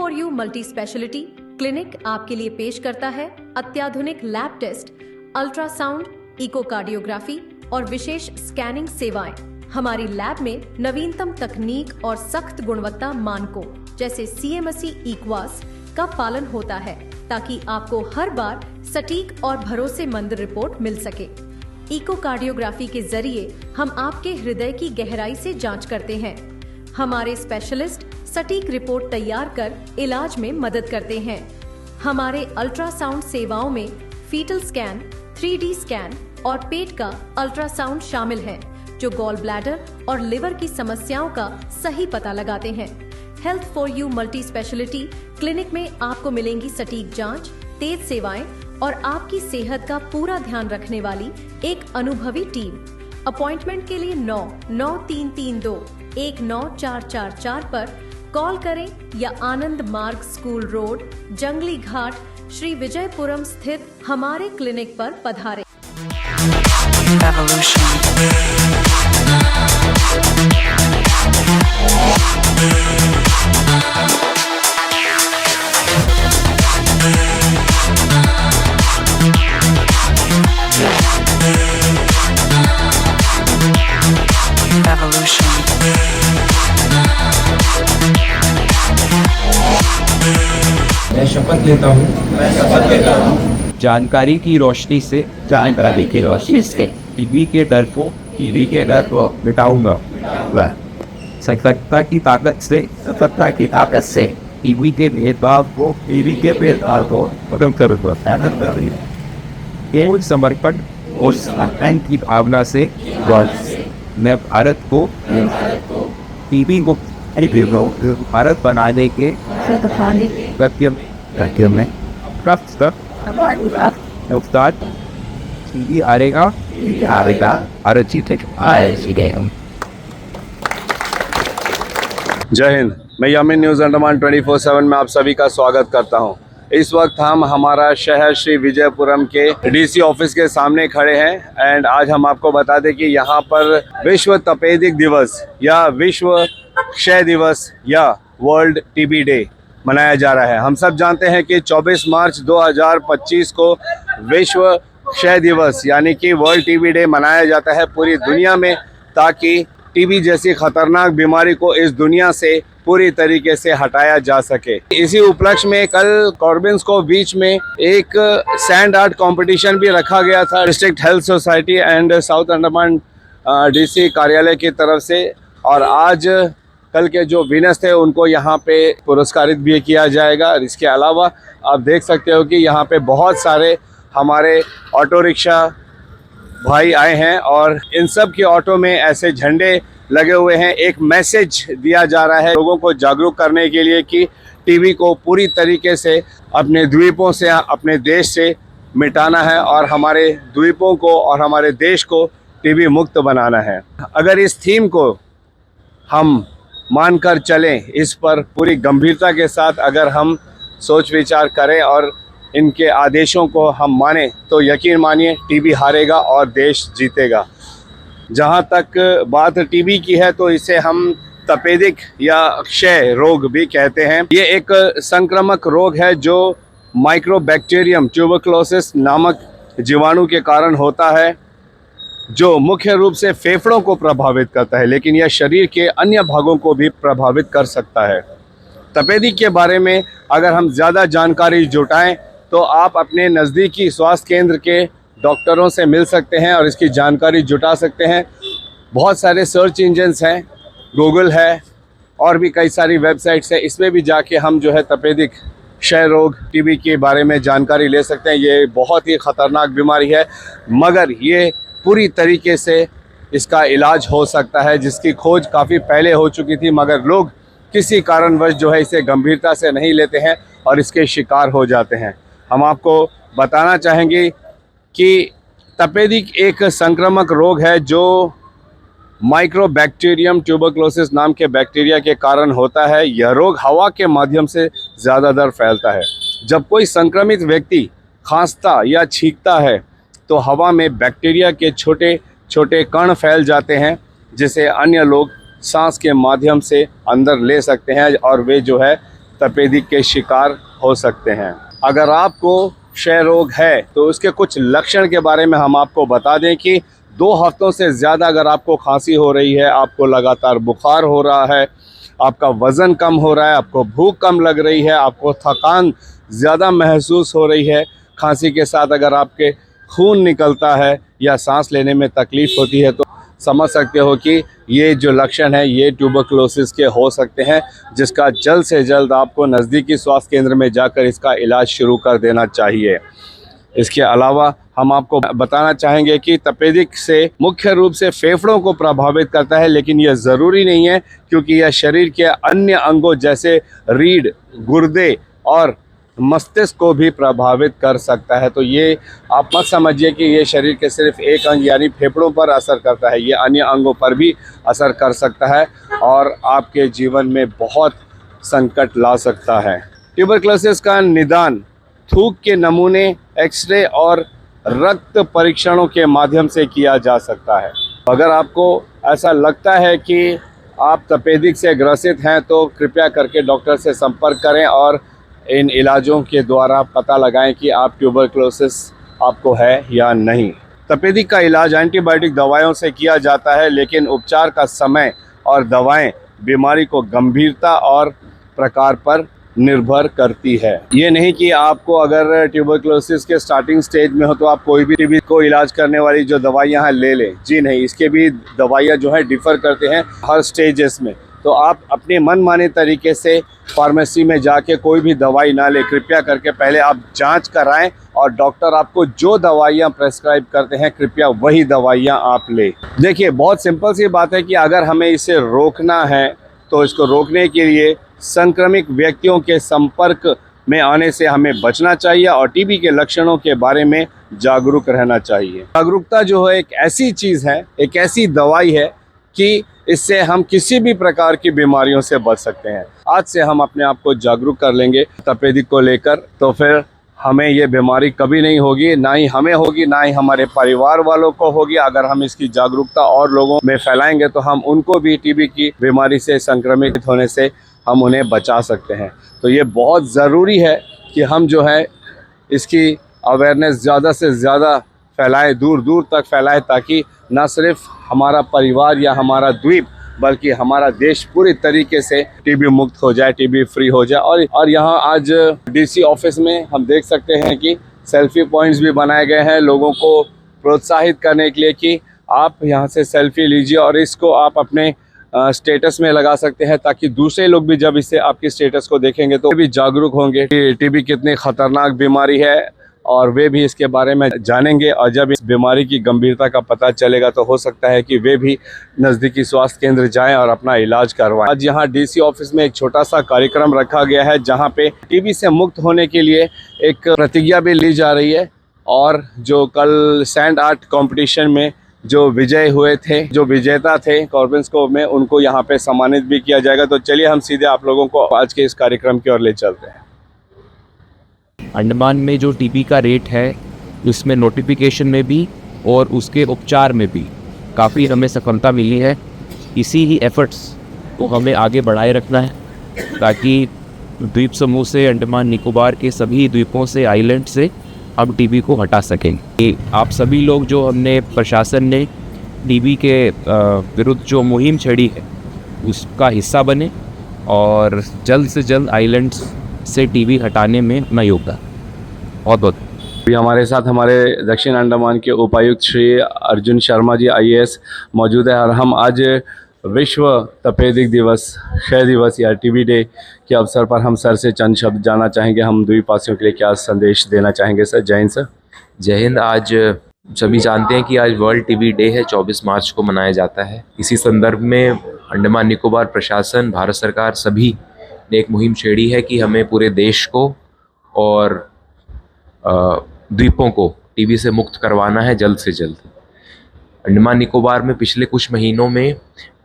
For you multi speciality clinic आपके लिए पेश करता है अत्याधुनिक लैब टेस्ट, अल्ट्रासाउंड, इकोकार्डियोग्राफी और विशेष स्कैनिंग सेवाएं। हमारी लैब में नवीनतम तकनीक और सख्त गुणवत्ता मानकों जैसे CMSE इक्वास का पालन होता है ताकि आपको हर बार सटीक और भरोसेमंद रिपोर्ट मिल सके। इकोकार्डियोग्राफी के जरिए हम आपके हृदय की गहराई से जांच करते हैं। हमारे स्पेशलिस्ट सटीक रिपोर्ट तैयार कर इलाज में मदद करते हैं। हमारे अल्ट्रासाउंड सेवाओं में फीटल स्कैन, 3D स्कैन और पेट का अल्ट्रासाउंड शामिल है, जो गॉल ब्लैडर और लिवर की समस्याओं का सही पता लगाते हैं। Health for you multi speciality clinic में आपको मिलेंगी सटीक जांच, तेज सेवाएं और आपकी सेहत का पूरा ध्यान रखने वाली एक अनुभवी टीम। अपॉइंटमेंट के लिए 99332-19444 पर कॉल करें या आनंद मार्ग स्कूल रोड, जंगली घाट, श्री विजयपुरम स्थित हमारे क्लिनिक पर पधारें। मैं शपथ लेता हूँ जानकारी की रोशनी से टीवी के डर को मिटाऊंगा। सतर्कता की ताकत से टीवी के भेदभाव को खत्म करूंगा। केवल समर्पण और सम्मान की भावना से मैं भारत को टीवी को भारत बनाने के प्रत्यय में टीवी हारेगा भारत जीतेगा। जय हिंद। मैं यामिन न्यूज़ अंडमान 24/7 में आप सभी का स्वागत करता हूं। इस वक्त हम हमारा शहर श्री विजयपुरम के DC ऑफिस के सामने खड़े हैं एंड आज हम आपको बता दें कि यहाँ पर विश्व तपेदिक दिवस या विश्व क्षय दिवस या वर्ल्ड TB डे मनाया जा रहा है। हम सब जानते हैं कि 24 मार्च 2025 को विश्व क्षय दिवस यानी कि वर्ल्ड TB डे मनाया जाता है पूरी दुनिया में, ताकि TB जैसी खतरनाक बीमारी को इस दुनिया से पूरी तरीके से हटाया जा सके। इसी उपलक्ष्य में कल कॉर्बिन्स को बीच में एक सैंड आर्ट कंपटीशन भी रखा गया था district health society and south Andaman DC कार्यालय की तरफ से, और आज कल के जो विनर्स थे उनको यहाँ पे पुरस्कारित भी किया जाएगा। इसके अलावा आप देख सकते हो कि यहाँ पे बहुत सारे हमारे ऑटो रिक्शा भाई आए हैं और इन सब के ऑटो में ऐसे झंडे लगे हुए हैं। एक मैसेज दिया जा रहा है लोगों को जागरूक करने के लिए कि TB को पूरी तरीके से अपने द्वीपों से, अपने देश से मिटाना है और हमारे द्वीपों को और हमारे देश को TB मुक्त बनाना है। अगर इस थीम को हम मानकर चलें, इस पर पूरी गंभीरता के साथ अगर हम सोच विचार करें और इनके आदेशों को हम माने, तो यकीन मानिए TB हारेगा और देश जीतेगा। जहाँ तक बात TB की है तो इसे हम तपेदिक या क्षय रोग भी कहते हैं। ये एक संक्रामक रोग है जो माइक्रोबैक्टीरियम ट्यूबरक्लोसिस नामक जीवाणु के कारण होता है, जो मुख्य रूप से फेफड़ों को प्रभावित करता है, लेकिन यह शरीर के अन्य भागों को भी प्रभावित कर सकता है। तपेदिक के बारे में अगर हम ज़्यादा जानकारी जुटाएं तो आप अपने नज़दीकी स्वास्थ्य केंद्र के डॉक्टरों से मिल सकते हैं और इसकी जानकारी जुटा सकते हैं। बहुत सारे सर्च इंजन्स हैं, गूगल है और भी कई सारी वेबसाइट्स हैं, इसमें भी जाके हम जो है तपेदिक क्षय रोग TB के बारे में जानकारी ले सकते हैं। ये बहुत ही ख़तरनाक बीमारी है, मगर ये पूरी तरीके से इसका इलाज हो सकता है, जिसकी खोज काफ़ी पहले हो चुकी थी, मगर लोग किसी कारणवश जो है इसे गंभीरता से नहीं लेते हैं और इसके शिकार हो जाते हैं। हम आपको बताना चाहेंगे कि तपेदिक एक संक्रामक रोग है जो माइक्रोबैक्टीरियम ट्यूबरक्लोसिस नाम के बैक्टीरिया के कारण होता है। यह रोग हवा के माध्यम से ज़्यादातर फैलता है। जब कोई संक्रमित व्यक्ति खांसता या छींकता है तो हवा में बैक्टीरिया के छोटे छोटे कण फैल जाते हैं, जिसे अन्य लोग सांस के माध्यम से अंदर ले सकते हैं और वे जो है तपेदिक के शिकार हो सकते हैं। अगर आपको क्षय रोग है तो उसके कुछ लक्षण के बारे में हम आपको बता दें कि 2 हफ्तों से ज़्यादा अगर आपको खांसी हो रही है, आपको लगातार बुखार हो रहा है, आपका वज़न कम हो रहा है, आपको भूख कम लग रही है, आपको थकान ज़्यादा महसूस हो रही है, खांसी के साथ अगर आपके खून निकलता है या सांस लेने में तकलीफ़ होती है, तो समझ सकते हो कि ये जो लक्षण है ये ट्यूबरकुलोसिस के हो सकते हैं, जिसका जल्द से जल्द आपको नज़दीकी स्वास्थ्य केंद्र में जाकर इसका इलाज शुरू कर देना चाहिए। इसके अलावा हम आपको बताना चाहेंगे कि तपेदिक से मुख्य रूप से फेफड़ों को प्रभावित करता है, लेकिन यह ज़रूरी नहीं है, क्योंकि यह शरीर के अन्य अंगों जैसे रीढ़, गुर्दे और मस्तिष्क को भी प्रभावित कर सकता है। तो ये आप मत समझिए कि ये शरीर के सिर्फ एक अंग यानी फेफड़ों पर असर करता है, ये अन्य अंगों पर भी असर कर सकता है और आपके जीवन में बहुत संकट ला सकता है। ट्यूबरकुलोसिस का निदान थूक के नमूने, एक्सरे और रक्त परीक्षणों के माध्यम से किया जा सकता है। अगर आपको ऐसा लगता है कि आप तपेदिक से ग्रसित हैं तो कृपया करके डॉक्टर से संपर्क करें और इन इलाजों के द्वारा पता लगाएं कि आप ट्यूबरकुलोसिस आपको है या नहीं। तपेदिक का इलाज एंटीबायोटिक दवाइयों से किया जाता है, लेकिन उपचार का समय और दवाएं बीमारी को गंभीरता और प्रकार पर निर्भर करती है। ये नहीं कि आपको अगर ट्यूबरकुलोसिस के स्टार्टिंग स्टेज में हो तो आप कोई भी टीबी को इलाज करने वाली जो दवाइयाँ हैं ले लें। जी नहीं, इसके भी दवाइयाँ जो है डिफ़र करते हैं हर स्टेजेस में। तो आप अपने मनमाने तरीके से फार्मेसी में जाके कोई भी दवाई ना लें। कृपया करके पहले आप जांच कराएं और डॉक्टर आपको जो दवाइयां प्रेस्क्राइब करते हैं कृपया वही दवाइयां आप लें। देखिए, बहुत सिंपल सी बात है कि अगर हमें इसे रोकना है तो इसको रोकने के लिए संक्रमित व्यक्तियों के संपर्क में आने से हमें बचना चाहिए और टीबी के लक्षणों के बारे में जागरूक रहना चाहिए। जागरूकता जो है एक ऐसी चीज़ है, एक ऐसी दवाई है कि इससे हम किसी भी प्रकार की बीमारियों से बच सकते हैं। आज से हम अपने आप को जागरूक कर लेंगे तपेदिक को लेकर, तो फिर हमें ये बीमारी कभी नहीं होगी, ना ही हमें होगी, ना ही हमारे परिवार वालों को होगी। अगर हम इसकी जागरूकता और लोगों में फैलाएंगे तो हम उनको भी टीबी की बीमारी से संक्रमित होने से हम उन्हें बचा सकते हैं। तो ये बहुत ज़रूरी है कि हम जो है इसकी अवेयरनेस ज़्यादा से ज़्यादा फैलाएं, दूर दूर तक फैलाएं, ताकि न सिर्फ हमारा परिवार या हमारा द्वीप बल्कि हमारा देश पूरी तरीके से टीबी मुक्त हो जाए, टीबी फ्री हो जाए। और यहाँ आज डीसी ऑफिस में हम देख सकते हैं कि सेल्फी पॉइंट्स भी बनाए गए हैं लोगों को प्रोत्साहित करने के लिए कि आप यहाँ से सेल्फी लीजिए और इसको आप अपने स्टेटस में लगा सकते हैं, ताकि दूसरे लोग भी जब इससे आपकी स्टेटस को देखेंगे तो भी जागरूक होंगे कि टीबी कितनी खतरनाक बीमारी है और वे भी इसके बारे में जानेंगे। और जब इस बीमारी की गंभीरता का पता चलेगा तो हो सकता है कि वे भी नज़दीकी स्वास्थ्य केंद्र जाएं और अपना इलाज करवाएं। आज यहाँ डीसी ऑफिस में एक छोटा सा कार्यक्रम रखा गया है जहाँ पे टीबी से मुक्त होने के लिए एक प्रतिज्ञा भी ली जा रही है और जो कल सैंड आर्ट कंपटीशन में जो विजय हुए थे, जो विजेता थे कॉर्बेंस्कोप में, उनको यहाँ पे सम्मानित भी किया जाएगा। तो चलिए हम सीधे आप लोगों को आज के इस कार्यक्रम की ओर ले चलते हैं। अंडमान में जो टीबी का रेट है उसमें नोटिफिकेशन में भी और उसके उपचार में भी काफ़ी हमें सफलता मिली है। इसी ही एफर्ट्स को हमें आगे बढ़ाए रखना है ताकि द्वीप समूह से, अंडमान निकोबार के सभी द्वीपों से, आइलैंड से हम टीबी को हटा सकेंगे। आप सभी लोग जो हमने प्रशासन ने टीबी के विरुद्ध जो मुहिम छेड़ी है उसका हिस्सा बने और जल्द से जल्द आइलैंड्स से टीबी हटाने में अपना योगदान। बहुत बहुत अभी हमारे साथ हमारे दक्षिण अंडमान के उपायुक्त श्री अर्जुन शर्मा जी IAS मौजूद है और हम आज विश्व तपेदिक दिवस, क्षय दिवस या टीबी डे के अवसर पर हम सर से चंद शब्द जानना चाहेंगे। हम द्वीपवासियों के लिए क्या संदेश देना चाहेंगे सर? जय हिंद सर। जय हिंद। आज सभी जानते हैं कि आज वर्ल्ड टीबी डे है, 24 मार्च को मनाया जाता है। इसी संदर्भ में अंडमान निकोबार प्रशासन, भारत सरकार सभी ने एक मुहिम छेड़ी है कि हमें पूरे देश को और द्वीपों को टीबी से मुक्त करवाना है जल्द से जल्द। अंडमान निकोबार में पिछले कुछ महीनों में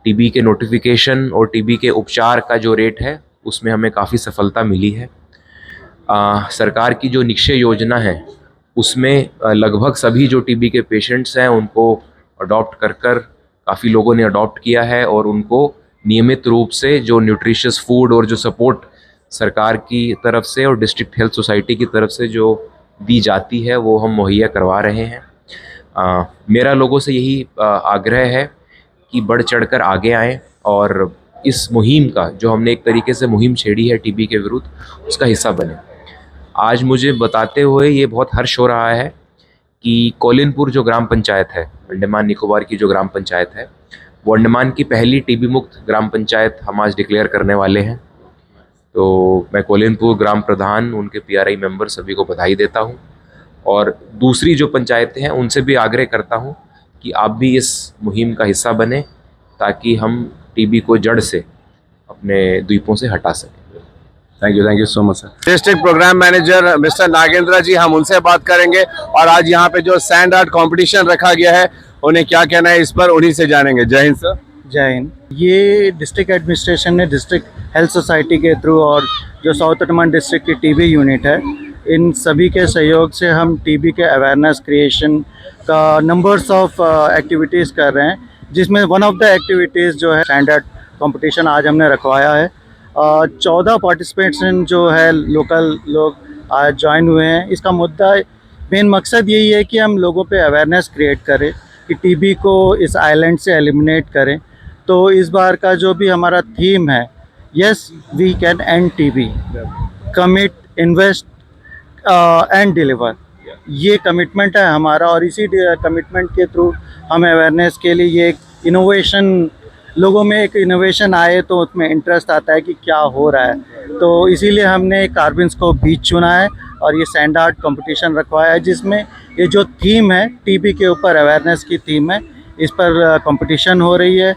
टीबी के नोटिफिकेशन और टीबी के उपचार का जो रेट है उसमें हमें काफ़ी सफलता मिली है। सरकार की जो निक्षय योजना है उसमें लगभग सभी जो टीबी के पेशेंट्स हैं उनको अडॉप्ट कर काफ़ी लोगों ने अडॉप्ट किया है और उनको नियमित रूप से जो न्यूट्रिशियस फूड और जो सपोर्ट सरकार की तरफ से और डिस्ट्रिक्ट हेल्थ सोसाइटी की तरफ से जो दी जाती है वो हम मुहैया करवा रहे हैं। मेरा लोगों से यही आग्रह है कि बढ़ चढ़कर आगे आएं और इस मुहिम का, जो हमने एक तरीके से मुहिम छेड़ी है टीबी के विरुद्ध, उसका हिस्सा बने। आज मुझे बताते हुए ये बहुत हर्ष हो रहा है कि कोलिनपुर जो ग्राम पंचायत है, अंडमान निकोबार की जो ग्राम पंचायत है, वो अंडमान की पहली टीबी मुक्त ग्राम पंचायत हम आज डिक्लेयर करने वाले हैं। तो मैं कोलिनपुर ग्राम प्रधान, उनके पीआरआई मेंबर सभी को बधाई देता हूं और दूसरी जो पंचायतें हैं उनसे भी आग्रह करता हूं कि आप भी इस मुहिम का हिस्सा बने ताकि हम टीबी को जड़ से अपने द्वीपों से हटा सकें। Thank you so much sir. District programme manager mister Nagendra ji, हम उनसे बात करेंगे और आज यहाँ पे जो सैंड आर्ट कंपटीशन रखा गया है उन्हें क्या कहना है इस पर, उन्हीं से जानेंगे। जय हिंद सर। जय हिंद। ये डिस्ट्रिक्ट एडमिनिस्ट्रेशन ने डिस्ट्रिक्ट हेल्थ सोसाइटी के थ्रू और जो साउथ अंडमान डिस्ट्रिक्ट की टीबी यूनिट है, इन सभी के सहयोग से हम टीबी के अवेयरनेस क्रिएशन का नंबर्स ऑफ एक्टिविटीज़ कर रहे हैं, जिसमें वन ऑफ द एक्टिविटीज़ जो है सैंड आर्ट कॉम्पिटिशन आज हमने रखवाया है। 14 पार्टिसिपेंट्स जो है लोकल लोग आज ज्वाइन हुए हैं। इसका मुद्दा, मेन मकसद यही है कि हम लोगों पे अवेयरनेस क्रिएट करें कि टीबी को इस आइलैंड से एलिमिनेट करें। तो इस बार का जो भी हमारा थीम है, yes we can and TB, commit, invest and deliver, ये कमिटमेंट है हमारा। और इसी कमिटमेंट के थ्रू हम अवेयरनेस के लिए ये एक इनोवेशन, लोगों में एक इनोवेशन आए तो उसमें इंटरेस्ट आता है कि क्या हो रहा है, तो इसीलिए हमने कार्बिन्स को बीच चुना है और ये सैंड आर्ट कंपटीशन रखवाया है, जिसमें ये जो थीम है टीबी के ऊपर अवेयरनेस की थीम है, इस पर कंपटीशन हो रही है।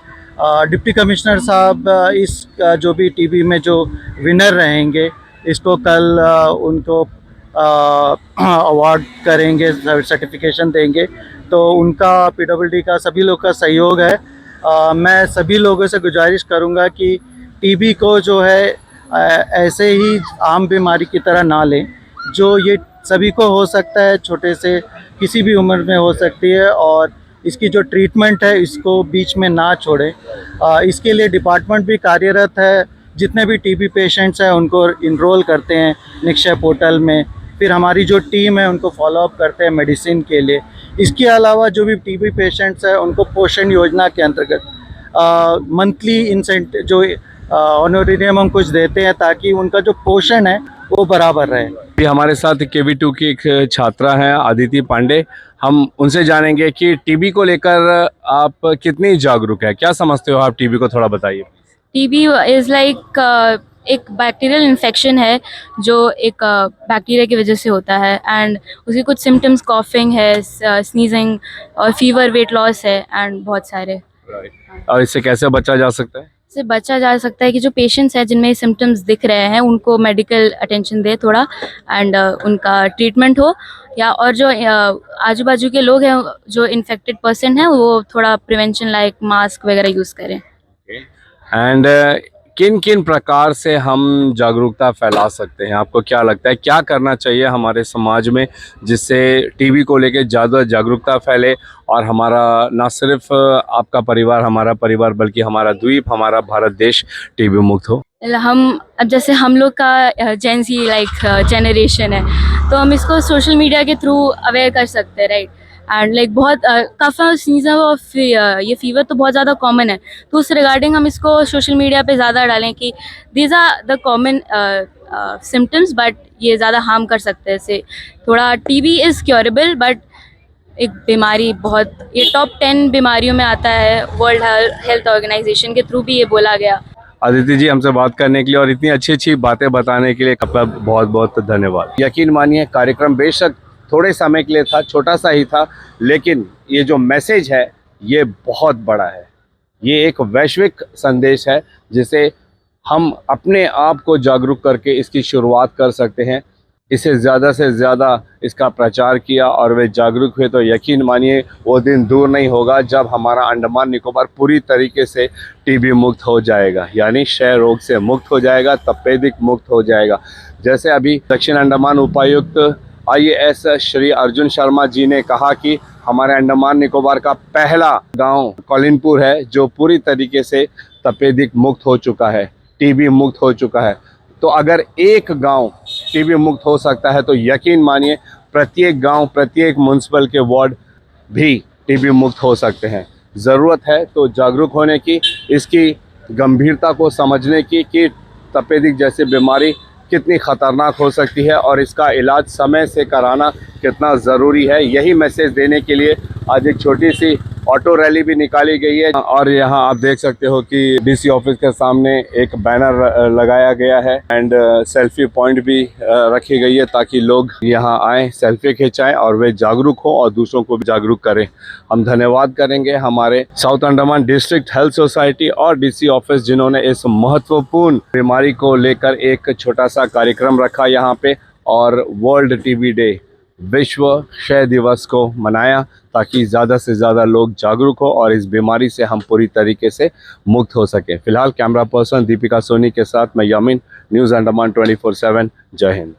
डिप्टी कमिश्नर साहब इस जो भी टीबी में जो विनर रहेंगे, इसको कल उनको अवार्ड करेंगे, सर्टिफिकेशन देंगे। तो उनका पीडब्ल्यूडी का सभी लोग का सहयोग है। मैं सभी लोगों से गुजारिश करूंगा कि टीबी को जो है ऐसे ही आम बीमारी की तरह ना लें, जो ये सभी को हो सकता है, छोटे से किसी भी उम्र में हो सकती है, और इसकी जो ट्रीटमेंट है इसको बीच में ना छोड़ें। इसके लिए डिपार्टमेंट भी कार्यरत है, जितने भी टीबी पेशेंट्स हैं उनको इनरोल करते हैं निक्षय पोर्टल में, फिर हमारी जो टीम है उनको फॉलोअप करते हैं मेडिसिन के लिए। इसके अलावा जो भी टीबी पेशेंट्स हैं उनको पोषण योजना के अंतर्गत मंथली इंसेंटिव जो ऑनोरियम हम कुछ देते हैं, ताकि उनका जो पोषण है वो बराबर रहे। ये हमारे साथ KV2 की एक छात्रा हैं आदिति पांडे, हम उनसे जानेंगे कि टीबी को लेकर आप कितनी जागरूक है, क्या समझते हो आप टीबी को, थोड़ा बताइए। टीबी इज़ लाइक एक बैक्टीरियल इन्फेक्शन है जो एक बैक्टीरिया की वजह से होता है, एंड उसके कुछ सिम्टम्स कॉफिंग है, स्नीजिंग और फीवर, वेट लॉस है, एंड बहुत सारे। और इससे कैसे बचा जा सकता है? इससे बचा जा सकता है कि जो पेशेंट्स हैं जिनमें सिम्टम्स दिख रहे हैं उनको मेडिकल अटेंशन दे थोड़ा, एंड उनका ट्रीटमेंट हो, या और जो आजू बाजू के लोग हैं जो इन्फेक्टेड पर्सन हैं वो थोड़ा प्रिवेंशन लाइक मास्क वगैरह यूज़ करें। एंड किन किन प्रकार से हम जागरूकता फैला सकते हैं, आपको क्या लगता है, क्या करना चाहिए हमारे समाज में जिससे टीबी को लेके ज़्यादा जागरूकता फैले और हमारा ना सिर्फ आपका परिवार, हमारा परिवार, बल्कि हमारा द्वीप, हमारा भारत देश टीबी मुक्त हो? हम अब जैसे हम लोग का जेन ज़ी लाइक जनरेशन है, तो हम इसको सोशल मीडिया के थ्रू अवेयर कर सकते हैं, राइट। एंड लाइक बहुत कफ स्नीज और ये फीवर तो बहुत ज़्यादा कॉमन है, तो उस रिगार्डिंग हम इसको सोशल मीडिया पे ज़्यादा डालें कि these are the common symptoms, but ये ज़्यादा हार्म कर सकते हैं। इससे थोड़ा टीबी इज़ क्योरेबल, बट एक बीमारी बहुत, ये टॉप 10 बीमारियों में आता है वर्ल्ड हेल्थ ऑर्गेनाइजेशन के थ्रू भी ये बोला गया। आदित्य जी, हमसे बात करने के लिए और इतनी अच्छी अच्छी बातें बताने के लिए आपका बहुत बहुत धन्यवाद। यकीन मानिए कार्यक्रम बेशक थोड़े समय के लिए था, छोटा सा ही था, लेकिन ये जो मैसेज है ये बहुत बड़ा है। ये एक वैश्विक संदेश है जिसे हम अपने आप को जागरूक करके इसकी शुरुआत कर सकते हैं। इसे ज़्यादा से ज़्यादा इसका प्रचार किया और वे जागरूक हुए तो यकीन मानिए वो दिन दूर नहीं होगा जब हमारा अंडमान निकोबार पूरी तरीके से टीबी मुक्त हो जाएगा, यानी क्षय रोग से मुक्त हो जाएगा, तपेदिक मुक्त हो जाएगा। जैसे अभी दक्षिण अंडमान उपायुक्त IAS श्री अर्जुन शर्मा जी ने कहा कि हमारे अंडमान निकोबार का पहला गांव कोलिनपुर है जो पूरी तरीके से तपेदिक मुक्त हो चुका है, टीबी मुक्त हो चुका है। तो अगर एक गांव टीबी मुक्त हो सकता है तो यकीन मानिए प्रत्येक गांव, प्रत्येक म्यूनसिपल के वार्ड भी टीबी मुक्त हो सकते हैं। ज़रूरत है तो जागरूक होने की, इसकी गंभीरता को समझने की कि तपेदिक जैसी बीमारी कितनी ख़तरनाक हो सकती है और इसका इलाज समय से कराना कितना ज़रूरी है। यही मैसेज देने के लिए आज एक छोटी सी ऑटो रैली भी निकाली गई है और यहाँ आप देख सकते हो कि डीसी ऑफिस के सामने एक बैनर लगाया गया है एंड सेल्फी पॉइंट भी रखी गई है ताकि लोग यहाँ आएँ, सेल्फी खिंचाएं और वे जागरूक हो और दूसरों को भी जागरूक करें। हम धन्यवाद करेंगे हमारे south Andaman district health society और डीसी ऑफिस जिन्होंने इस महत्वपूर्ण बीमारी को लेकर एक छोटा सा कार्यक्रम रखा यहाँ पे और वर्ल्ड टीबी डे, विश्व क्षय दिवस को मनाया ताकि ज़्यादा से ज़्यादा लोग जागरूक हो और इस बीमारी से हम पूरी तरीके से मुक्त हो सके। फिलहाल कैमरा पर्सन दीपिका सोनी के साथ मैं यामिन, न्यूज़ अंडमान 24/7। जय हिंद।